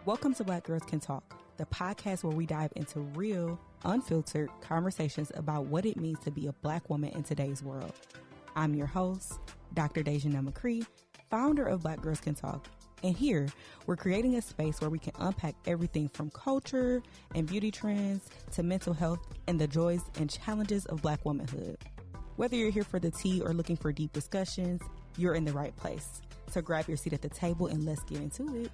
Welcome to Black Girls Can Talk, the podcast where we dive into real, unfiltered conversations about what it means to be a Black woman in today's world. I'm your host, Dr. DaJaneil McCree, founder of Black Girls Can Talk. And here, we're creating a space where we can unpack everything from culture and beauty trends to mental health and the joys and challenges of Black womanhood. Whether you're here for the tea or looking for deep discussions, you're in the right place. So grab your seat at the table and let's get into it.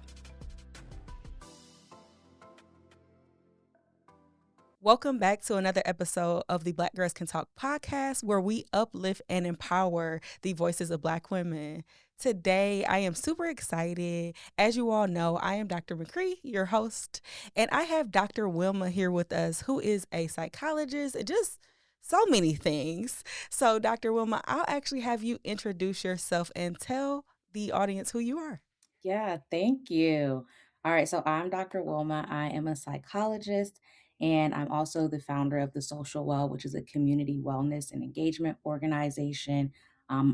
Welcome back to another episode of the Black Girls Can Talk podcast, where we uplift and empower the voices of Black women. Today, I am super excited. As you all know, I am Dr. McCree, your host, and I have Dr. Wilma here with us, who is a psychologist and just so many things. So, Dr. Wilma, I'll actually have you introduce yourself and tell the audience who you are. Yeah, thank you. All right, so I'm Dr. Wilma. I am a psychologist, and I'm also the founder of the Social Well, which is a community wellness and engagement organization.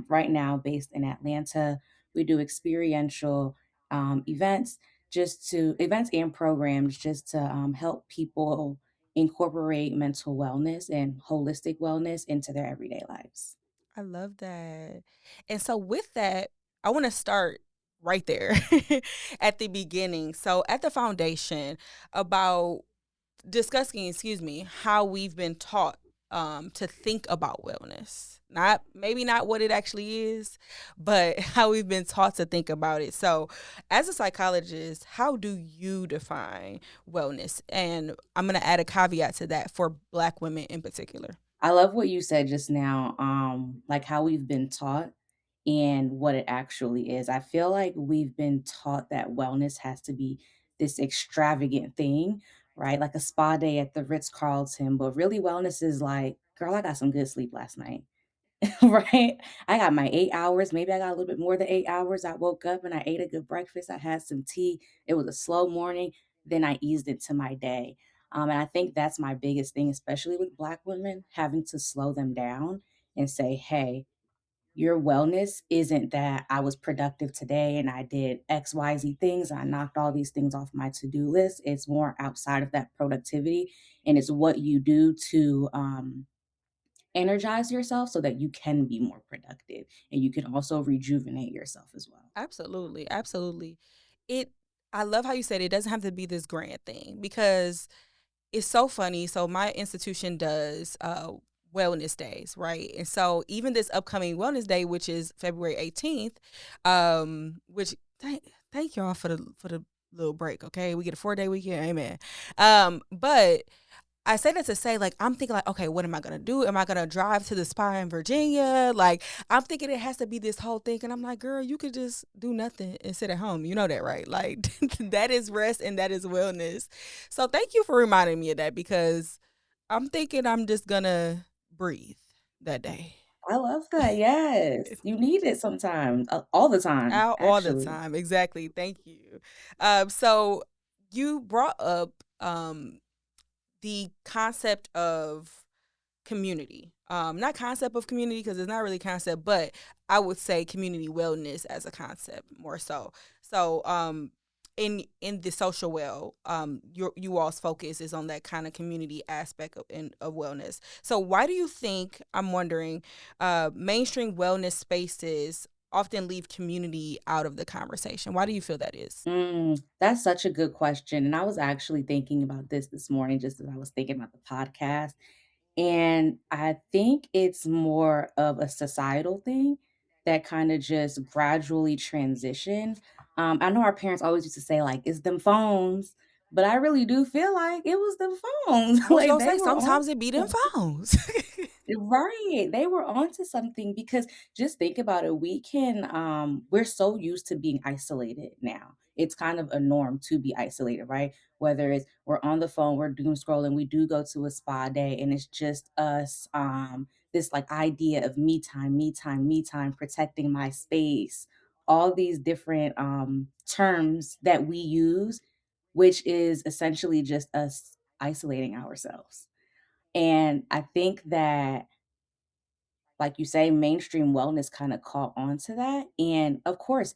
Right now, based in Atlanta, we do experiential events, events and programs just to help people incorporate mental wellness and holistic wellness into their everyday lives. I love that. And so with that, I want to start right there at the beginning. So at the foundation about discussing, how we've been taught to think about wellness. Maybe not what it actually is, but how we've been taught to think about it. So as a psychologist, how do you define wellness? And I'm going to add a caveat to that for Black women in particular. I love what you said just now, like how we've been taught and what it actually is. I feel like we've been taught that wellness has to be this extravagant thing, right? Like a spa day at the Ritz-Carlton, but really wellness is like, girl, I got some good sleep last night. Right? I got my 8 hours. Maybe I got a little bit more than 8 hours. I woke up and I ate a good breakfast. I had some tea. It was a slow morning. Then I eased into my day. And I think that's my biggest thing, especially with Black women, having to slow them down and say, hey, your wellness isn't that I was productive today and I did XYZ things. I knocked all these things off my to-do list. It's more outside of that productivity. And it's what you do to energize yourself so that you can be more productive and you can also rejuvenate yourself as well. Absolutely, absolutely. It I love how you said it doesn't have to be this grand thing, because it's so funny. So my institution does wellness days, right? And so even this upcoming wellness day, which is February 18th, which thank y'all for the little break, okay? We get a 4-day weekend, amen. But I say that to say, like, I'm thinking, like, okay, what am I going to do? Am I going to drive to the spa in Virginia? Like, I'm thinking it has to be this whole thing. And I'm like, girl, you could just do nothing and sit at home. You know that, right? Like, that is rest and that is wellness. So thank you for reminding me of that, because I'm thinking I'm just going to breathe that day. I love that. Yes. You need it sometimes, all the time, Out all the actually. time. Exactly. Thank you. So you brought up the concept of community. Not concept of community, because it's not really concept, but I would say community wellness as a concept more so. So in the social well, you all's focus is on that kind of community aspect of wellness. So why do you think, I'm wondering, mainstream wellness spaces often leave community out of the conversation? Why do you feel that is? That's such a good question. And I was actually thinking about this morning, just as I was thinking about the podcast. And I think it's more of a societal thing that kind of just gradually transitioned. I know our parents always used to say, like, it's them phones, but I really do feel like it was them phones. I was Like gonna they say were on sometimes it be them phones. right. They were onto something because just think about it. We're so used to being isolated now. It's kind of a norm to be isolated, right? Whether it's we're on the phone, we're doom scrolling, we do go to a spa day, and it's just us, this like idea of me time, me time, me time, protecting my space, all these different terms that we use, which is essentially just us isolating ourselves. And I think that, like you say, mainstream wellness kind of caught on to that. And of course,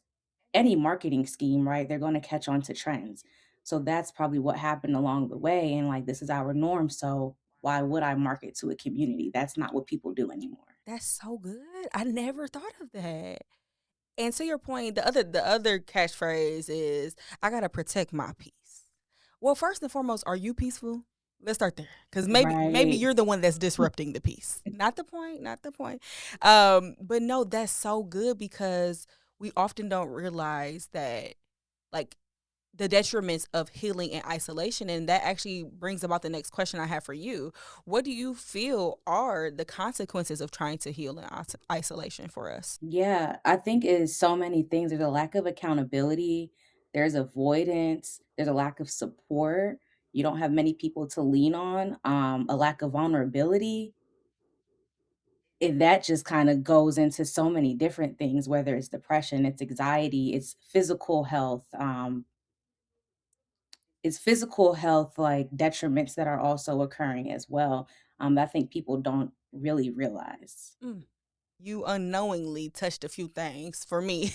any marketing scheme, right? They're going to catch on to trends. So that's probably what happened along the way. And like, this is our norm. So why would I market to a community? That's not what people do anymore. That's so good. I never thought of that. And to your point, the other catchphrase is, "I gotta protect my peace." Well, first and foremost, are you peaceful? Let's start there, because maybe Right. you're the one that's disrupting the peace. Not the point. Not the point. But no, that's so good because we often don't realize that, like, the detriments of healing and isolation. And that actually brings about the next question I have for you. What do you feel are the consequences of trying to heal in isolation for us? Yeah, I think it is so many things. There's a lack of accountability, there's avoidance, there's a lack of support. You don't have many people to lean on, a lack of vulnerability. And that just kind of goes into so many different things, whether it's depression, it's anxiety, it's physical health like detriments that are also occurring as well. I think people don't really realize. Mm. You unknowingly touched a few things for me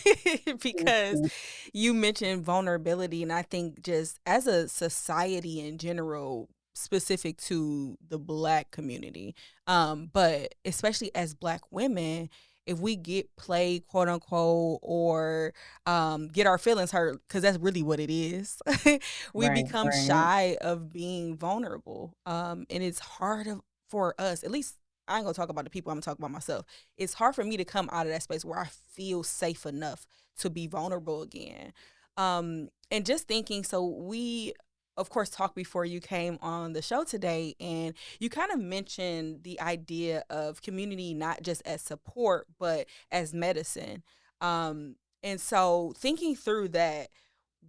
because Mhm. you mentioned vulnerability. And I think just as a society in general, specific to the Black community, but especially as Black women, if we get played, quote unquote, or get our feelings hurt, because that's really what it is, we Right, become right. shy of being vulnerable. And it's hard for us, at least I ain't gonna talk about the people, I'm gonna talk about myself. It's hard for me to come out of that space where I feel safe enough to be vulnerable again. And just thinking, so we, of course, talked before you came on the show today, and you kind of mentioned the idea of community not just as support, but as medicine. And so thinking through that,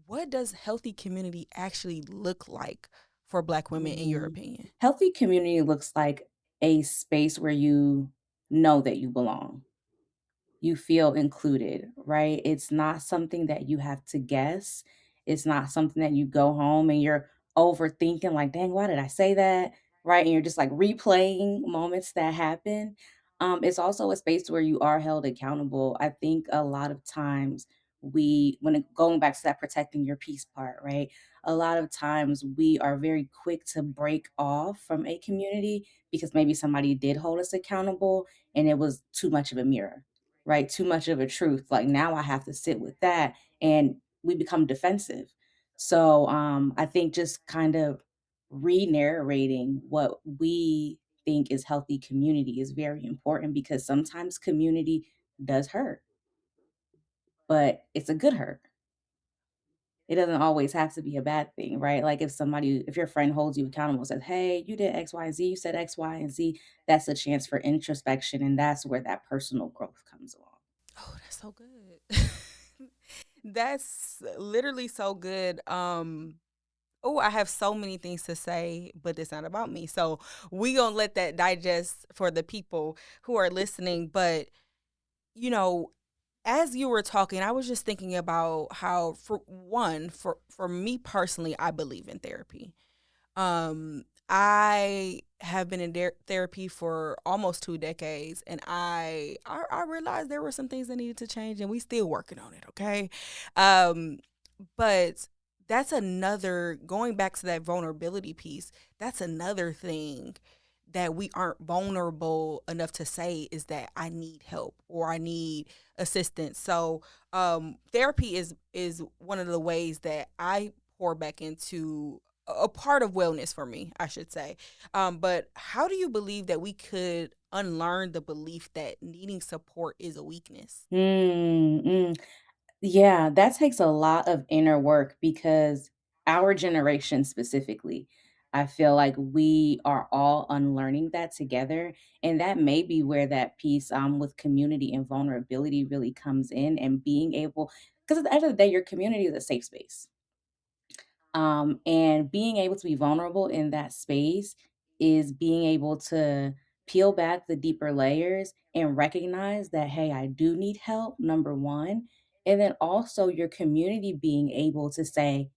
what does healthy community actually look like for Black women, in your Mhm. opinion? Healthy community looks like a space where you know that you belong. You feel included, right? It's not something that you have to guess. It's not something that you go home and you're overthinking, like, dang, why did I say that? Right. And you're just like replaying moments that happen. It's also a space where you are held accountable. I think a lot of times going back to that protecting your peace part, right? A lot of times we are very quick to break off from a community because maybe somebody did hold us accountable and it was too much of a mirror, right? Too much of a truth. Like now I have to sit with that and we become defensive. So I think just kind of re-narrating what we think is healthy community is very important because sometimes community does hurt, but it's a good hurt. It doesn't always have to be a bad thing, right? Like if your friend holds you accountable, says, "Hey, you did X, Y, Z, you said X, Y, and Z," that's a chance for introspection, and that's where that personal growth comes along. Oh, that's so good. That's literally so good. Oh, I have so many things to say, but it's not about me. So we gonna let that digest for the people who are listening. But you know, as you were talking, I was just thinking about how, for me personally, I believe in therapy. I have been in therapy for almost 2 decades, and I realized there were some things that needed to change, and we still working on it. Okay, um, but that's another, going back to that vulnerability piece. That's another thing that we aren't vulnerable enough to say, is that I need help or I need assistance. So therapy is one of the ways that I pour back into a part of wellness for me, I should say. But how do you believe that we could unlearn the belief that needing support is a weakness? Mm, mm. Yeah, that takes a lot of inner work because our generation specifically, I feel like we are all unlearning that together. And that may be where that piece with community and vulnerability really comes in and being able, because at the end of the day, your community is a safe space. And being able to be vulnerable in that space is being able to peel back the deeper layers and recognize that, hey, I do need help, number one. And then also your community being able to say,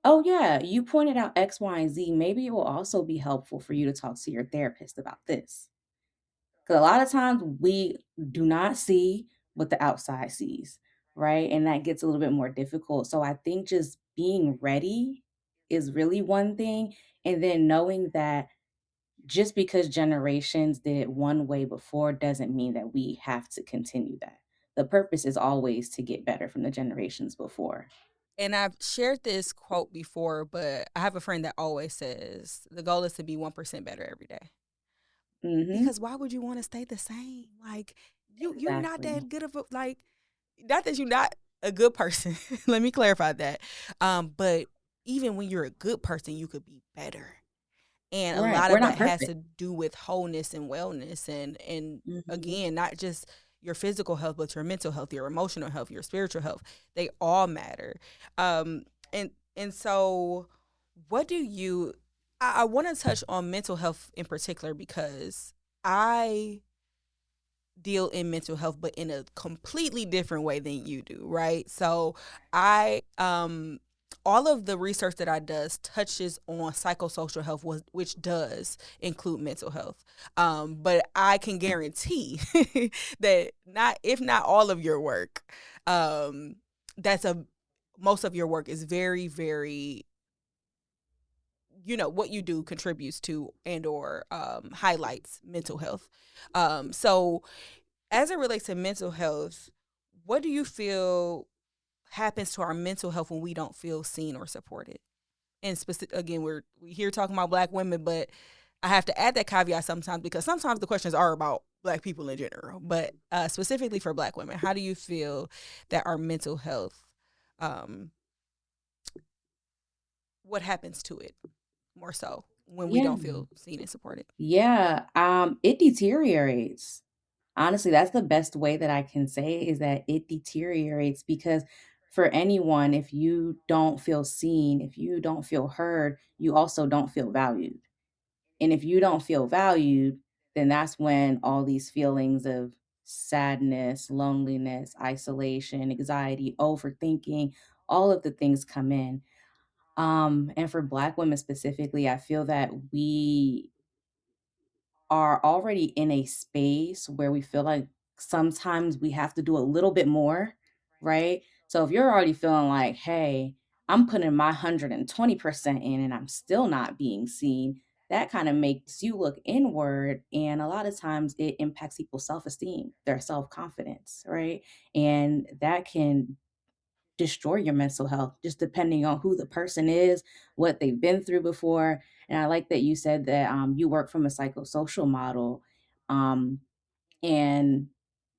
oh, yeah, you pointed out X, Y, and Z. Maybe it will also be helpful for you to talk to your therapist about this. Because a lot of times we do not see what the outside sees, right? And that gets a little bit more difficult. So I think just being ready is really one thing. And then knowing that just because generations did it one way before doesn't mean that we have to continue that. The purpose is always to get better from the generations before. And I've shared this quote before, but I have a friend that always says the goal is to be 1% better every day. Mhm. Because why would you want to stay the same? Like you're not Exactly. that good of a like not that you're not a good person. Let me clarify that. But even when you're a good person, you could be better. And a Right. lot We're of not that has perfect. to do with wholeness and wellness and Mhm. again, not just your physical health, but your mental health, your emotional health, your spiritual health. They all matter. Um and so what do you I want to touch on mental health in particular because I deal in mental health but in a completely different way than you do, right? So I all of the research that I does touches on psychosocial health, which does include mental health. But I can guarantee that not if not all of your work, um, that's a most of your work is very, very what you do contributes to and or highlights mental health. So as it relates to mental health, what do you feel happens to our mental health when we don't feel seen or supported? And again, we here talking about Black women, but I have to add that caveat sometimes because sometimes the questions are about Black people in general. But specifically for Black women, how do you feel that our mental health, um, what happens to it more so when we Yeah. don't feel seen and supported? Yeah. It deteriorates. Honestly, that's the best way that I can say is that it deteriorates because for anyone, if you don't feel seen, if you don't feel heard, you also don't feel valued. And if you don't feel valued, then that's when all these feelings of sadness, loneliness, isolation, anxiety, overthinking, all of the things come in. And for Black women specifically, I feel that we are already in a space where we feel like sometimes we have to do a little bit more, right? So if you're already feeling like, hey, I'm putting my 120% in and I'm still not being seen, that kind of makes you look inward. And a lot of times it impacts people's self esteem, their self confidence, right? And that can destroy your mental health just depending on who the person is, what they've been through before. And I like that you said that you work from a psychosocial model. Um, and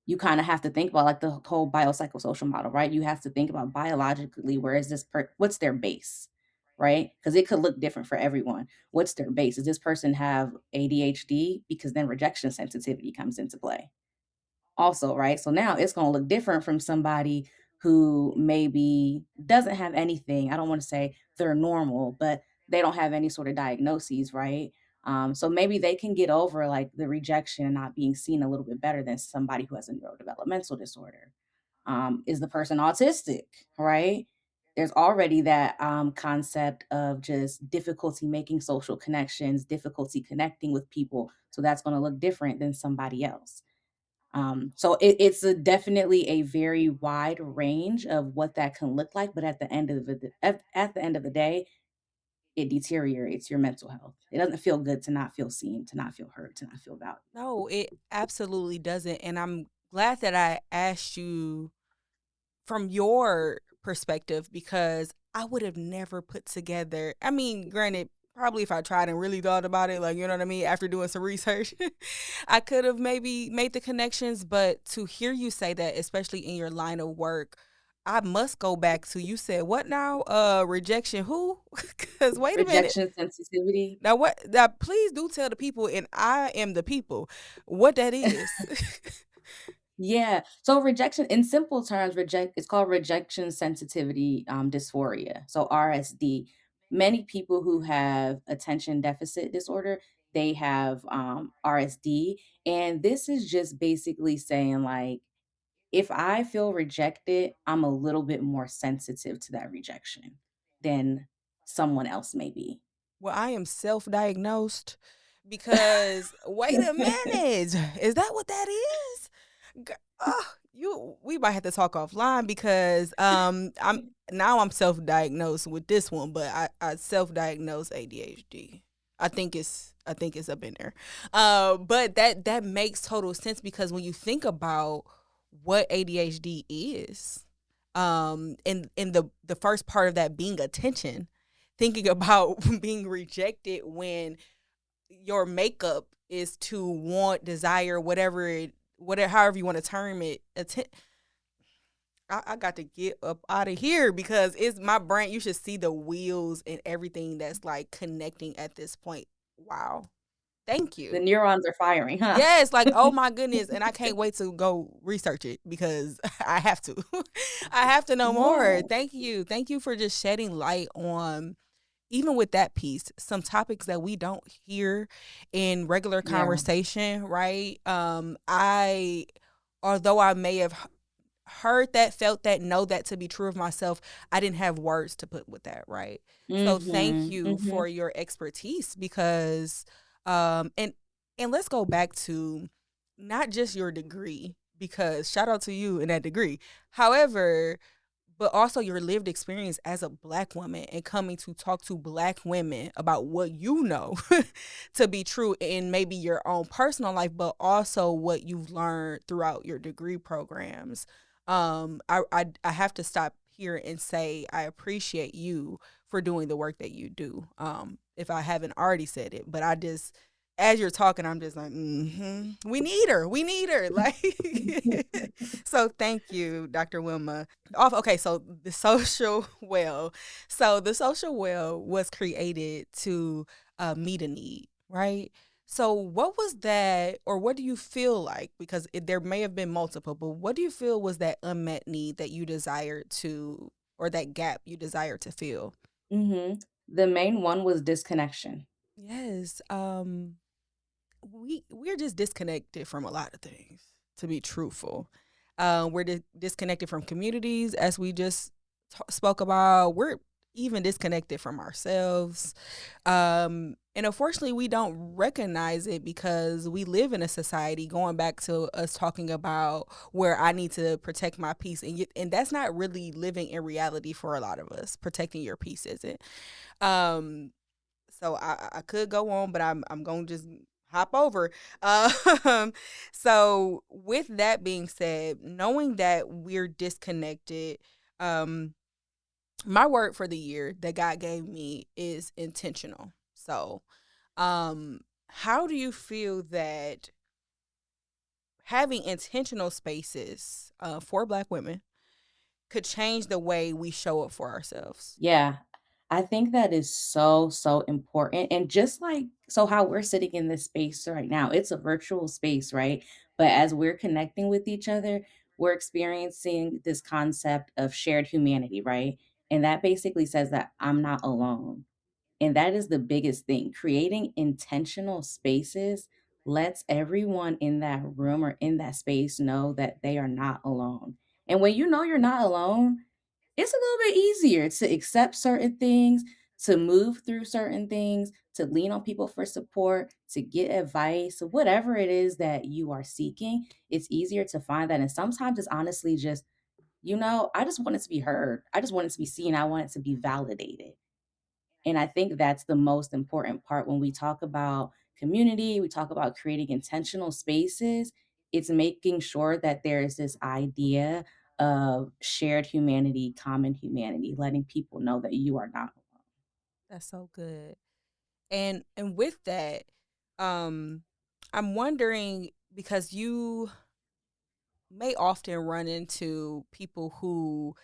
you kind of have to think about like the whole biopsychosocial model, right? You have to think about biologically where is what's their base, right? Because it could look different for everyone. What's their base? Does this person have ADHD? Because then rejection sensitivity comes into play also, right? So now it's going to look different from somebody who maybe doesn't have anything. I don't want to say they're normal, but they don't have any sort of diagnoses, right? So maybe they can get over like the rejection and not being seen a little bit better than somebody who has a neurodevelopmental disorder. Is the person autistic, right? There's already that concept of just difficulty making social connections, difficulty connecting with people. So that's going to look different than somebody else. So it's definitely a very wide range of what that can look like, but at the end of the day, it deteriorates your mental health. It doesn't feel good to not feel seen, to not feel heard, to not feel valued. No, it absolutely doesn't. And I'm glad that I asked you from your perspective because I would have never put together. I mean, granted, probably if I tried and really thought about it, like, you know what I mean, after doing some research, I could have maybe made the connections. But to hear you say that, especially in your line of work, I must go back to you said what now? Rejection who? Because wait a minute. Rejection sensitivity. Now what now please do tell the people and I am the people what that is. Yeah. So rejection, in simple terms, it's called rejection sensitivity dysphoria. So RSD. Many people who have attention deficit disorder, they have RSD. And this is just basically saying like if I feel rejected, I'm a little bit more sensitive to that rejection than someone else may be. Well, I am self-diagnosed because wait a minute. Is that what that is? we might have to talk offline because I'm self-diagnosed with this one, but I self-diagnosed ADHD. I think it's up in there. But that makes total sense because when you think about what ADHD is, in the first part of that being attention, thinking about being rejected when your makeup is to want, desire, whatever, however you want to term it. I got to get up out of here because it's my brain. You should see the wheels and everything that's like connecting at this point. Wow. Thank The you. neurons are firing, huh? Yes, like oh my goodness, and I can't wait to go research it because I have to. I have to know more. Yeah, Thank you for just shedding light on even with that piece, some topics that we don't hear in regular yeah. conversation, right? I although I may have heard that, felt that, know that to be true of myself, I didn't have words to put with that, right? So thank Mhm, you mhm. for your expertise because um and and let's go back to not just your degree because shout out to you in that degree. However, but also your lived experience as a black woman and coming to talk to black women about what you know to be true in maybe your own personal life, but also what you've learned throughout your degree programs. I have to stop here and say I appreciate you for doing the work that you do. If I haven't already said it, but I just as you're talking, I'm just like, we need her. We need her. Like, so thank you, Dr. Wilma. Okay, so the social well. So the social well was created to meet a need, right? So what was that, or what do you feel like? Because there may have been multiple, but what do you feel was that unmet need that you desired to, or that gap you desired to fill? Mhm. The main one was disconnection. Yes. We're just disconnected from a lot of things, to be truthful. We're disconnected from communities, as we just spoke about. We're even disconnected from ourselves. And unfortunately, we don't recognize it because we live in a society, going back to us talking about where I need to protect my peace. And that's not really living in reality for a lot of us. Protecting your peace isn't. Um, so I could go on, but I'm gonna just hop over. Um, so with that being said, knowing that we're disconnected, um, my word for the year that God gave me is intentional. So, how do you feel that having intentional spaces for Black women could change the way we show up for ourselves? Yeah. I think that is so, so important. And just like so how we're sitting in this space right now, it's a virtual space, right? But as we're connecting with each other, we're experiencing this concept of shared humanity, right? And that basically says that I'm not alone. And that is the biggest thing. Creating intentional spaces lets everyone in that room or in that space know that they are not alone. And when you know you're not alone, it's a little bit easier to accept certain things, to move through certain things, to lean on people for support, to get advice, whatever it is that you are seeking. It's easier to find that. And sometimes it's honestly just, I just want it to be heard. I just want it to be seen. I want it to be validated. And I think that's the most important part when we talk about community, we talk about creating intentional spaces. It's making sure that there is this idea of shared humanity, common humanity, letting people know that you are not alone. That's so good. And with that, um, I'm wondering because you may often run into people who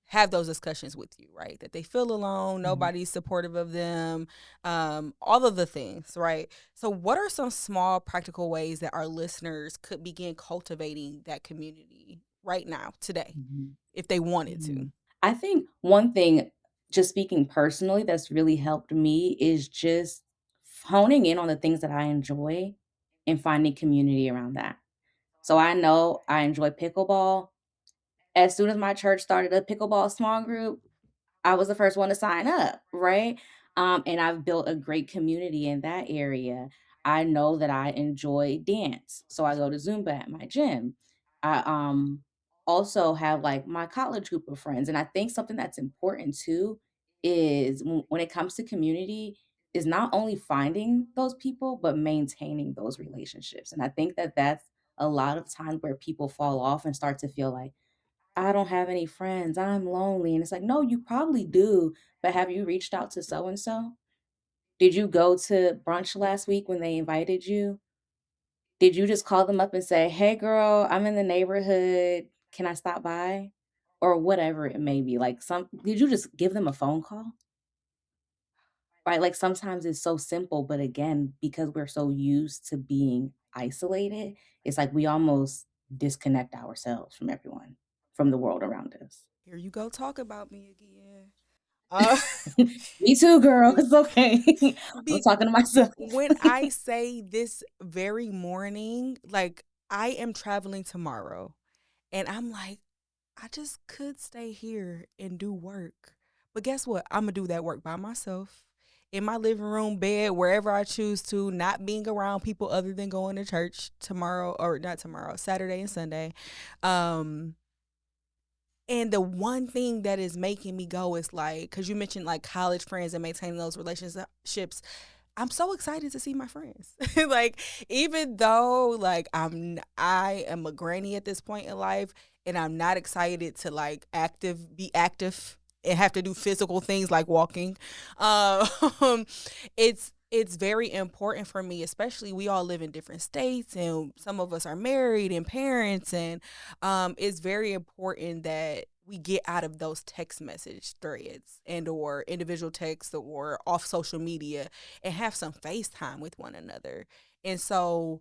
have those discussions with you, right? That they feel alone, Mhm. nobody's supportive of them, all of the things, right? So, what are some small practical ways that our listeners could begin cultivating that community right now, today, Mhm. if they wanted to? Mhm. I think one thing, just speaking personally, that's really helped me is just honing in on the things that I enjoy and finding community around that. So I know I enjoy pickleball. As soon as my church started a pickleball small group, I was the first one to sign up, right? And I've built a great community in that area. I know that I enjoy dance, so I go to Zumba at my gym. also have like my college group of friends. And I think something that's important too is when it comes to community, is not only finding those people, but maintaining those relationships. And I think that that's a lot of times where people fall off and start to feel like, I don't have any friends, I'm lonely. And it's like, no, you probably do. But have you reached out to so and so? Did you go to brunch last week when they invited you? Did you just call them up and say, "Hey, girl, I'm in the neighborhood. Can I stop by?" Or whatever it may be. Like, did you just give them a phone call? Right? Like, sometimes it's so simple, but again, because we're so used to being isolated, it's like we almost disconnect ourselves from everyone, from the world around us. Here you go, talk about me again. Uh, Me too, girl. It's okay. I'm be talking to myself. when I say this very morning, like I am traveling tomorrow, and I'm like, I just could stay here and do work. But guess what? I'm going to do that work by myself in my living room, bed, wherever I choose to, not being around people other than going to church tomorrow, or not tomorrow, Saturday and Sunday. Um, and the one thing that is making me go is like, because you mentioned like college friends and maintaining those relationships. I'm so excited to see my friends. Like, even though like I am a granny at this point in life, and I'm not excited to like be active and have to do physical things like walking. Um, it's very important for me, especially we all live in different states, and some of us are married and parents, and it's very important that we get out of those text message threads and or individual texts or off social media and have some FaceTime with one another. And so,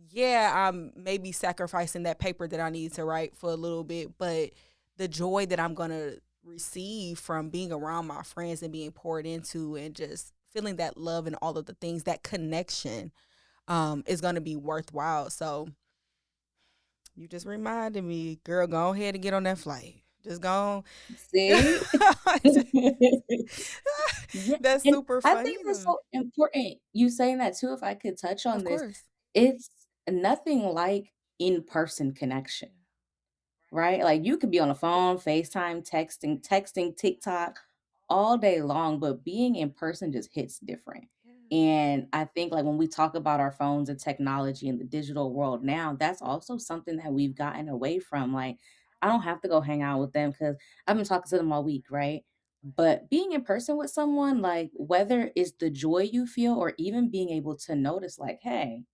yeah, I'm maybe sacrificing that paper that I need to write for a little bit, but the joy that I'm going to receive from being around my friends and being poured into and just feeling that love and all of the things, that connection, is going to be worthwhile. So you just reminded me, girl, go ahead and get on that flight. Just go. See? Yeah, That's and super I funny think that's though. so important, you saying that too, if I could touch on Of this. course. It's nothing like in-person connection. Right? Like, you could be on the phone, FaceTime, texting, TikTok all day long, but being in person just hits different. Yeah. And I think, like, when we talk about our phones and technology in the digital world now, that's also something that we've gotten away from. Like, I don't have to go hang out with them because I've been talking to them all week, right? But being in person with someone, like, whether it's the joy you feel or even being able to notice, like, "Hey,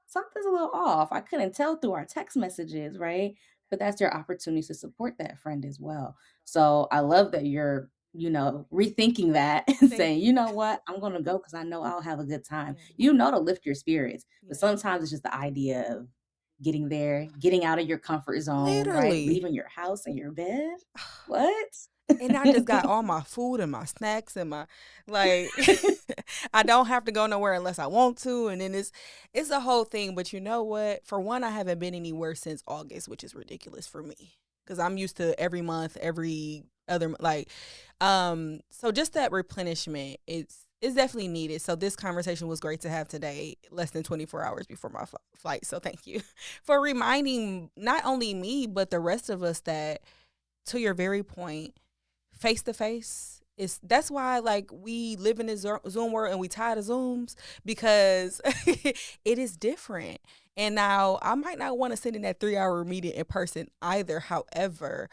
something's a little off. I couldn't tell through our text messages," right? But that's your opportunity to support that friend as well. So I love that you're, rethinking that and Thank saying, you. you know what, I'm gonna go because I know I'll have a good time. Yeah. To lift your spirits. But Yeah. sometimes it's just the idea of getting there, getting out of your comfort zone, right? Literally. Leaving your house and your bed. What? And I just got all my food and my snacks and my like I don't have to go nowhere unless I want to, and then it's a whole thing. But you know what? For one, I haven't been anywhere since August, which is ridiculous for me because I'm used to every month, every other like so just that replenishment, it's definitely needed. So this conversation was great to have today, less than 24 hours before my flight. So thank you for reminding not only me but the rest of us that, to your very point, face to face is that's why like we live in this Zoom world and we tired of Zooms because it is different. And now I might not want to sit in that 3 hour meeting in person either. However,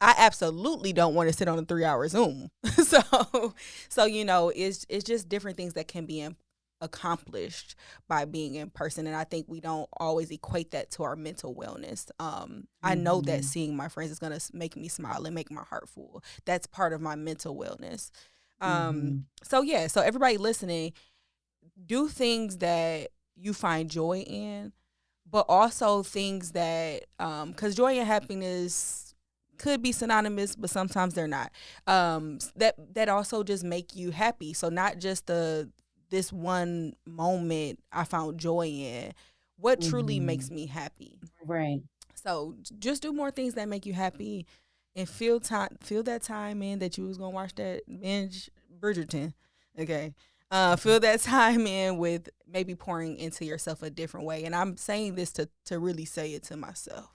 I absolutely don't want to sit on a 3 hour Zoom. So it's just different things that can be accomplished by being in person, and I think we don't always equate that to our mental wellness. I know that Mhm, seeing my friends is going to make me smile and make my heart full. That's part of my mental wellness. mhm, So everybody listening, do things that you find joy in, but also things that because joy and happiness could be synonymous, but sometimes they're not. That also just make you happy. So not just the this one moment I found joy in. What truly makes mhm. me happy? Right. So just do more things that make you happy, and feel that time in that you was gonna watch that binge Bridgerton. Okay. Feel that time in with maybe pouring into yourself a different way. And I'm saying this to really say it to myself.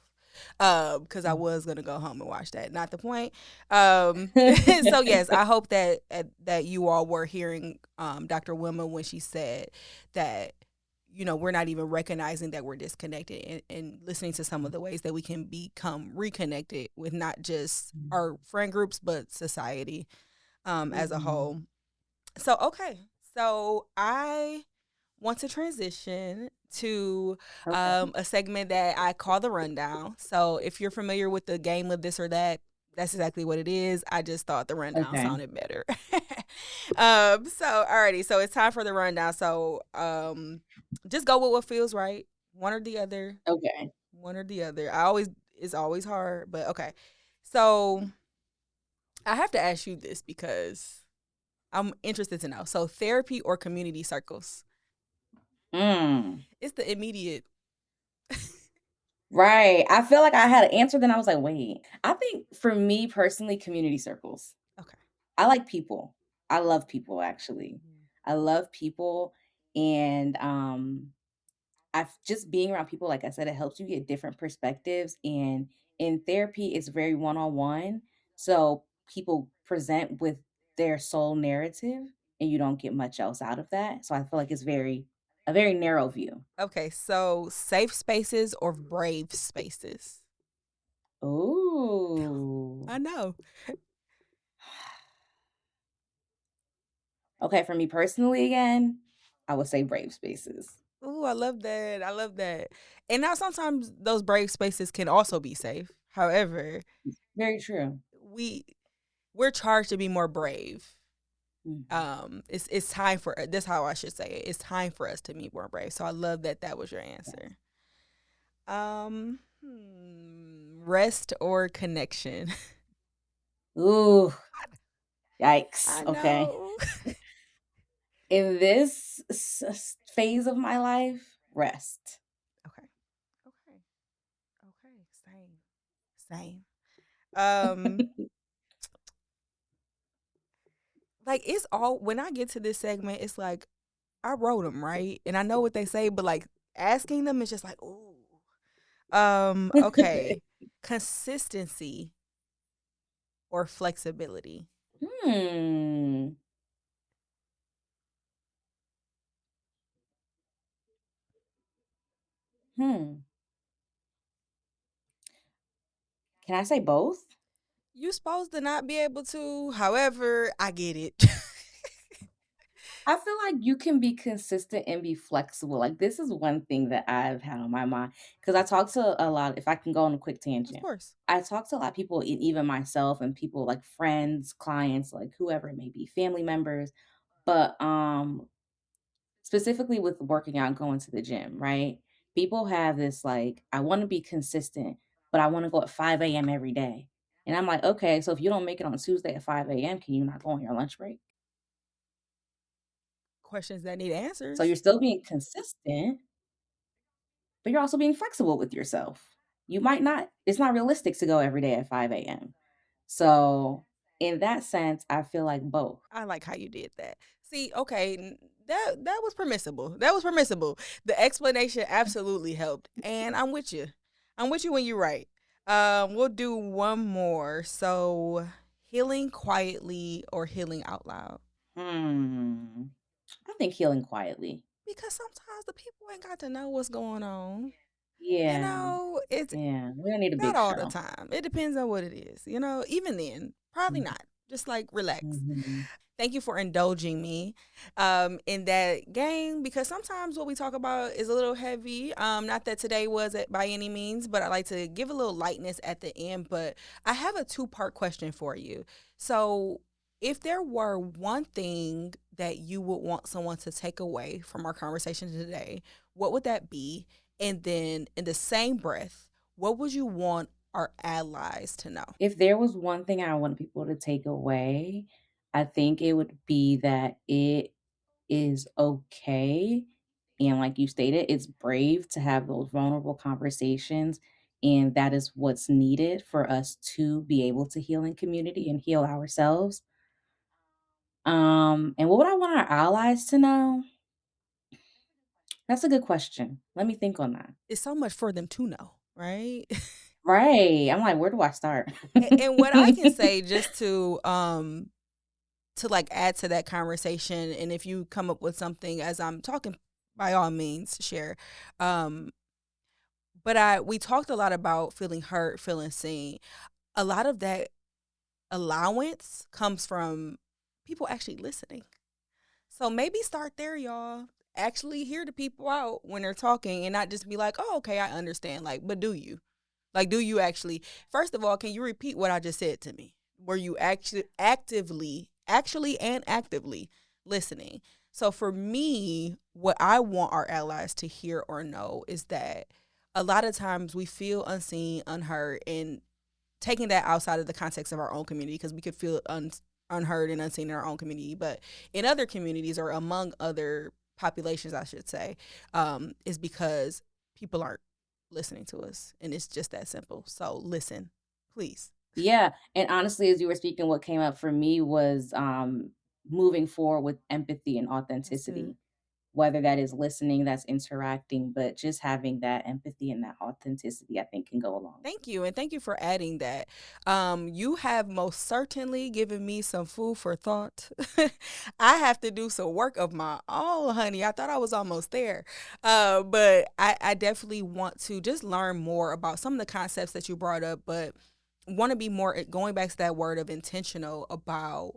because I was gonna go home and watch that. Not the point. So yes, I hope that that you all were hearing Dr. Wilma when she said that we're not even recognizing that we're disconnected, and listening to some of the ways that we can become reconnected with not just our friend groups but society as a Mhm. whole. So okay, so I want to transition to Okay. a segment that I call the rundown. So if you're familiar with the game of this or that, that's exactly what it is. I just thought the rundown Okay. sounded better. So alrighty, so it's time for the rundown. So just go with what feels right, one or the other, Okay. one or the other. I always It's always hard, but okay. So I have to ask you this because I'm interested to know. So therapy or community circles? Mm. It's the immediate. Right. I feel like I had an answer, then I was like, "Wait." I think for me personally, community circles. Okay. I like people. I love people, actually. Mhm. I love people, and, I've just being around people, like I said, it helps you get different perspectives, and in therapy, it's very one-on-one, so people present with their sole narrative, and you don't get much else out of that, so I feel like it's a very narrow view. Okay, so safe spaces or brave spaces? Ooh. I know. Okay, for me personally again, I would say brave spaces. Ooh, I love that. I love that. And now sometimes those brave spaces can also be safe. However, Very true. we we're charged to be more brave. Mhm. It's time for that's how I should say it. It's time for us to be more brave. So I love that that was your answer. Rest or connection? Ooh, yikes. I Okay. know. In this phase of my life, rest. Okay. Okay. Okay. Same. Same. Um, like it's all when I get to this segment, it's like I wrote them right, and I know what they say, but like asking them is just like, ooh. Okay. Consistency or flexibility. Hmm. Hmm. Can I say both? You supposed to not be able to. However, I get it. I feel like you can be consistent and be flexible. Like this is one thing that I've had on my mind because I talk to a lot. If I can go on a quick Of tangent, course. I talk to a lot of people, even myself, and people like friends, clients, like whoever it may be, family members. But specifically with working out, going to the gym, right? People have this like, I want to be consistent, but I want to go at 5 a.m. every day. And I'm like, okay, so if you don't make it on Tuesday at 5 a.m., can you not go on your lunch break? Questions that need So answers. you're still being consistent, but you're also being flexible with yourself. You might not, it's not realistic to go every day at 5 a.m. So in that sense, I feel like both. I like how you did that. See, okay, that was permissible. That was permissible. The explanation absolutely helped, and I'm with you. I'm with you when you're right. We'll do one more. So, healing quietly or healing out loud. Hmm. I think healing quietly. Because sometimes the people ain't got to know what's going on. Yeah. It's Yeah. We don't need a not big all the show. time. It depends on what it is. Even then, probably not. Just like relax. Mhm. Thank you for indulging me in that game because sometimes what we talk about is a little heavy. Not that today was it by any means, but I like to give a little lightness at the end. But I have a two-part question for you. So, if there were one thing that you would want someone to take away from our conversation today, what would that be? And then, in the same breath, what would you want our allies to know? If there was one thing I want people to take away, I think it would be that it is okay, and like you stated, it's brave to have those vulnerable conversations, and that is what's needed for us to be able to heal in community and heal ourselves. And what would I want our allies to know? That's a good question. Let me think on that. It's so much for them to know, right? Right. I'm like, where do I start? And what I can say just to like add to that conversation, and if you come up with something as I'm talking, by all means share. Um but we talked a lot about feeling hurt, feeling seen. A lot of that allowance comes from people actually listening. So maybe start there, y'all. Actually hear the people out when they're talking and not just be like, oh, okay, I understand. Like, but do you? Like, do you actually, first of all, can you repeat what I just said to me? Were you actually actively listening? So for me, what I want our allies to hear or know is that a lot of times we feel unseen, unheard, and taking that outside of the context of our own community, because we could feel unheard and unseen in our own community, but in other communities or among other populations, I should say, is because people aren't listening to us, and it's just that simple. So listen, please. Yeah, and honestly, as you were speaking, what came up for me was, moving forward with empathy and That's good. authenticity, whether that is listening, that's interacting, but just having that empathy and that authenticity, I think can go a long way. Thank you, and thank you for adding that. You have most certainly given me some food for thought. I have to do some work of my own, honey. I thought I was almost there, but I definitely want to just learn more about some of the concepts that you brought up, but want to be more going back to that word of intentional about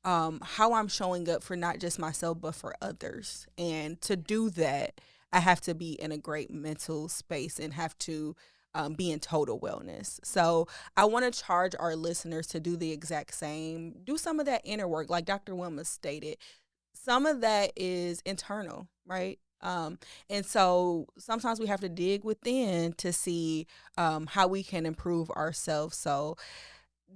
how I'm showing up for not just myself but for others. And to do that, I have to be in a great mental space and have to be in total wellness. So I want to charge our listeners to do the exact same. Do some of that inner work, like Dr. Wilma stated. Some of that is internal, right? And so sometimes we have to dig within to see how we can improve ourselves. So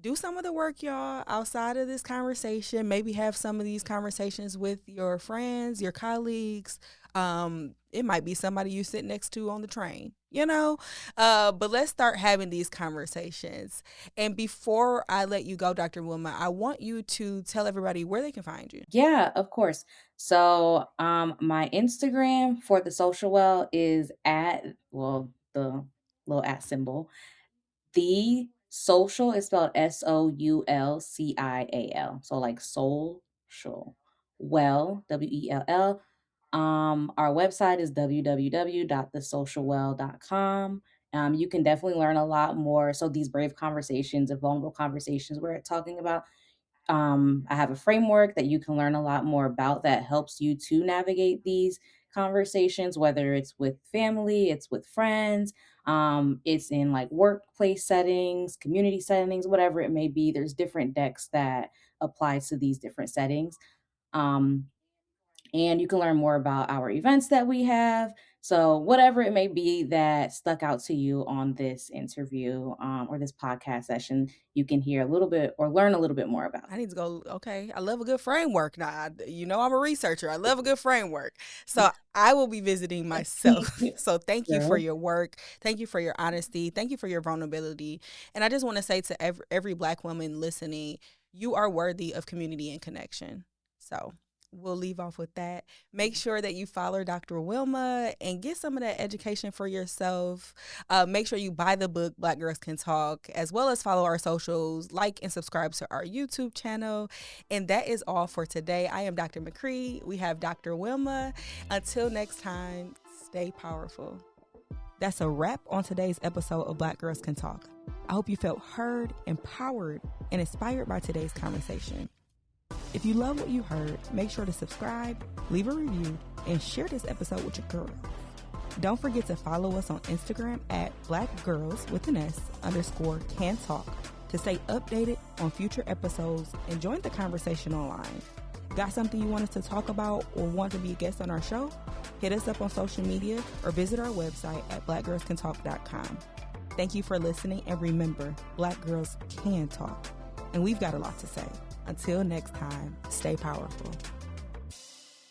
do some of the work, y'all, outside of this conversation. Maybe have some of these conversations with your friends, your colleagues. It might be somebody you sit next to on the train, you know? But let's start having these conversations. And before I let you go, Dr. Wilma, I want you to tell everybody where they can find you. Yeah, of course. So, my Instagram for the social well is at, well, the little at symbol. The social is spelled Soulcial. So like social. Well, Well. Our website is www.thesocialwell.com. You can definitely learn a lot more. So these brave conversations and vulnerable conversations we're talking about, I have a framework that you can learn a lot more about that helps you to navigate these conversations, whether it's with family, it's with friends, it's in like workplace settings, community settings, whatever it may be. There's different decks that apply to these different settings. Um, and you can learn more about our events that we have. So, whatever it may be that stuck out to you on this interview or this podcast session, you can hear a little bit or learn a little bit more about. I need to go. Okay. I love a good framework. Now, you know, I'm a researcher. I love a good framework. So I will be visiting myself. So thank you for Sure. your work. Thank you for your honesty. Thank you for your vulnerability. And I just want to say to every Black woman listening, you are worthy of community and connection. So we'll leave off with that. Make sure that you follow Dr. Wilma and get some of that education for yourself. Make sure you buy the book, Black Girls Can Talk, as well as follow our socials, like and subscribe to our YouTube channel. And that is all for today. I am Dr. McCree. We have Dr. Wilma. Until next time, stay powerful. That's a wrap on today's episode of Black Girls Can Talk. I hope you felt heard, empowered, and inspired by today's conversation. If you love what you heard, make sure to subscribe, leave a review, and share this episode with your girl. Don't forget to follow us on Instagram at blackgirls_can talk to stay updated on future episodes and join the conversation online. Got something you want us to talk about or want to be a guest on our show? Hit us up on social media or visit our website at blackgirlscantalk.com. Thank you for listening, and remember, Black girls can talk, and we've got a lot to say. Until next time, stay powerful.